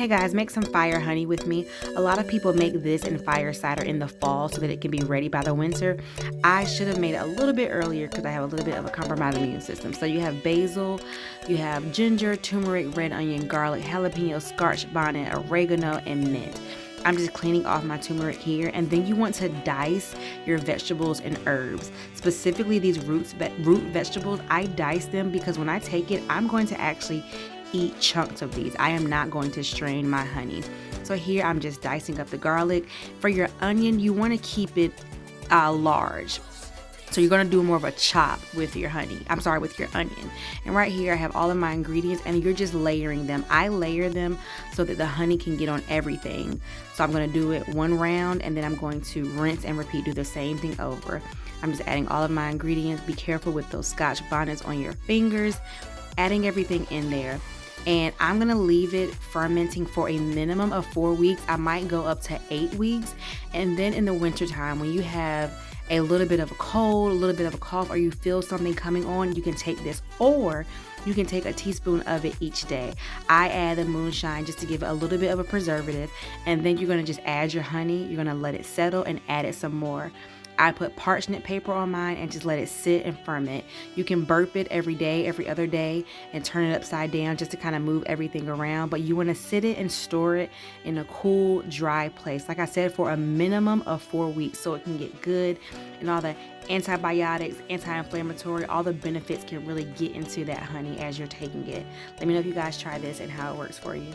Hey guys, make some fire honey with me. A lot of people make this and fire cider in the fall so that it can be ready by the winter. I should have made it a little bit earlier because I have a little bit of a compromised immune system. So you have basil, you have ginger, turmeric, red onion, garlic, jalapeno, scotch bonnet, oregano, and mint. I'm just cleaning off my turmeric here, and then you want to dice your vegetables and herbs. Specifically these root vegetables, I dice them because when I take it, I'm going to actually eat chunks of these. I am not going to strain my honey. So here I'm just dicing up the garlic. For your onion, you want to keep it large. So you're going to do more of a chop with your with your onion. And right here I have all of my ingredients and you're just layering them. I layer them so that the honey can get on everything. So I'm going to do it one round and then I'm going to rinse and repeat, do the same thing over. I'm just adding all of my ingredients. Be careful with those scotch bonnets on your fingers. Adding everything in there. And I'm gonna leave it fermenting for a minimum of 4 weeks. I might go up to 8 weeks. And then in the winter time, when you have a little bit of a cold, a little bit of a cough, or you feel something coming on, you can take this, or you can take a teaspoon of it each day. I add the moonshine just to give it a little bit of a preservative, and then you're gonna just add your honey. You're gonna let it settle and add it some more. I put parchment paper on mine and just let it sit and ferment. You can burp it every day, every other day, and turn it upside down just to kind of move everything around. But you want to sit it and store it in a cool, dry place. Like I said, for a minimum of 4 weeks so it can get good and all the antibiotics, anti-inflammatory, all the benefits can really get into that honey as you're taking it. Let me know if you guys try this and how it works for you.